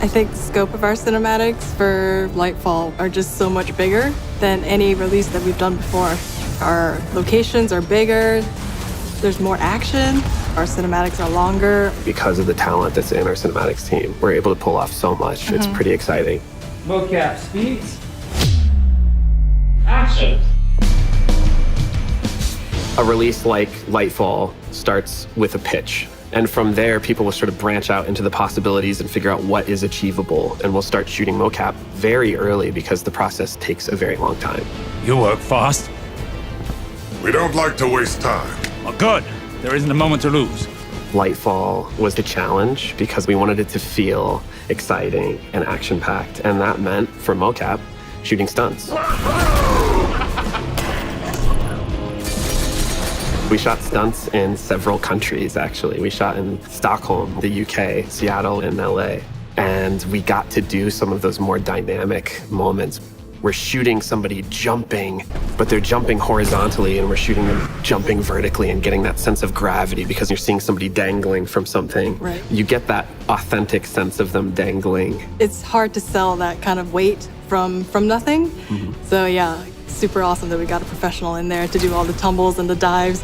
I think the scope of our cinematics for Lightfall are just so much bigger than any release that we've done before. Our locations are bigger, there's more action, our cinematics are longer. Because of the talent that's in our cinematics team, we're able to pull off so much. It's pretty exciting. Mocap speeds. Action. A release like Lightfall starts with a pitch. And from there, people will sort of branch out into the possibilities and figure out what is achievable. And we'll start shooting mocap very early because the process takes a very long time. You work fast. We don't like to waste time. Well, good. There isn't a moment to lose. Lightfall was the challenge because we wanted it to feel exciting and action-packed. And that meant, for mocap, shooting stunts. We shot stunts in several countries, actually. We shot in Stockholm, the UK, Seattle, and LA. And we got to do some of those more dynamic moments. We're shooting somebody jumping, but they're jumping horizontally, and we're shooting them jumping vertically and getting that sense of gravity because you're seeing somebody dangling from something. Right. You get that authentic sense of them dangling. It's hard to sell that kind of weight from nothing. So yeah, super awesome that we got a professional in there to do all the tumbles and the dives.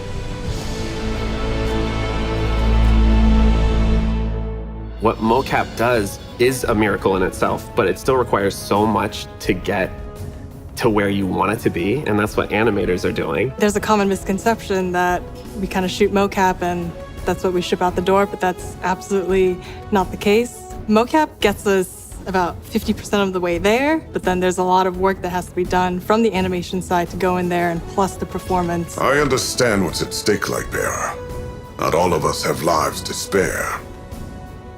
What mocap does is a miracle in itself, but it still requires so much to get to where you want it to be, and that's what animators are doing. There's a common misconception that we kind of shoot mocap and that's what we ship out the door, but that's absolutely not the case. Mocap gets us about 50% of the way there, but then there's a lot of work that has to be done from the animation side to go in there, and plus the performance. I understand what's at stake, Lightbearer. Not all of us have lives to spare.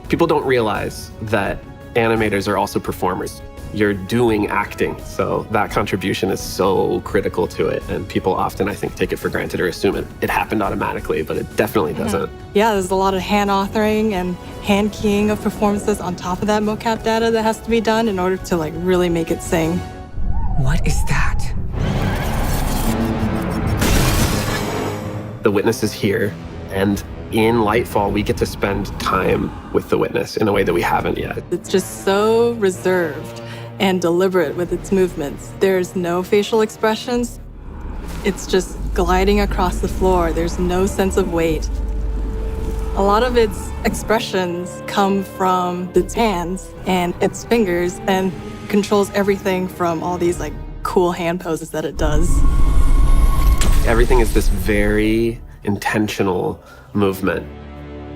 People don't realize that animators are also performers. You're doing acting, so that contribution is so critical to it, and people often, I think, take it for granted or assume it happened automatically, but it definitely doesn't. Yeah, there's a lot of hand authoring and hand keying of performances on top of that mocap data that has to be done in order to like really make it sing. What is that? The witness is here, and in Lightfall, we get to spend time with the witness in a way that we haven't yet. It's just so reserved and deliberate with its movements. There's no facial expressions. It's just gliding across the floor. There's no sense of weight. A lot of its expressions come from its hands and its fingers, and controls everything from all these like cool hand poses that it does. Everything is this very intentional movement.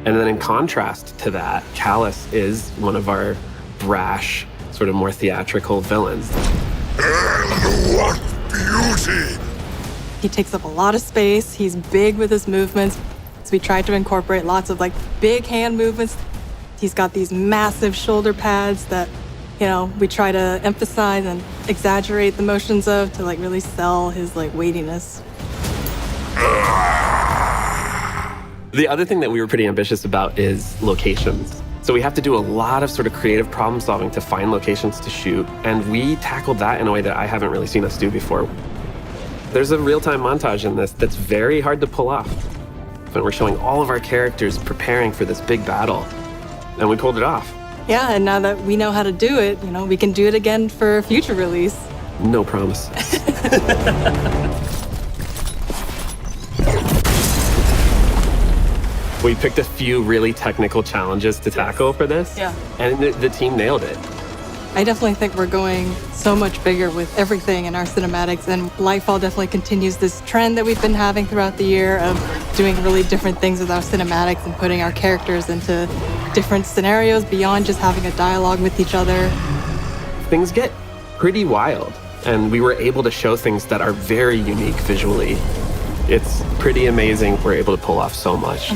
And then in contrast to that, Callus is one of our brash, sort of more theatrical villains. And what beauty! He takes up a lot of space. He's big with his movements. So we tried to incorporate lots of like big hand movements. He's got these massive shoulder pads that, you know, we try to emphasize and exaggerate the motions of to like really sell his like weightiness. The other thing that we were pretty ambitious about is locations. So we have to do a lot of sort of creative problem solving to find locations to shoot, and we tackled that in a way that I haven't really seen us do before. There's a real-time montage in this that's very hard to pull off. But we're showing all of our characters preparing for this big battle, and we pulled it off. Yeah, and now that we know how to do it, you know, we can do it again for a future release. No promises. We picked a few really technical challenges to tackle for this, Yeah. and the team nailed it. I definitely think we're going so much bigger with everything in our cinematics, and Lightfall definitely continues this trend that we've been having throughout the year of doing really different things with our cinematics and putting our characters into different scenarios beyond just having a dialogue with each other. Things get pretty wild, and we were able to show things that are very unique visually. It's pretty amazing we're able to pull off so much.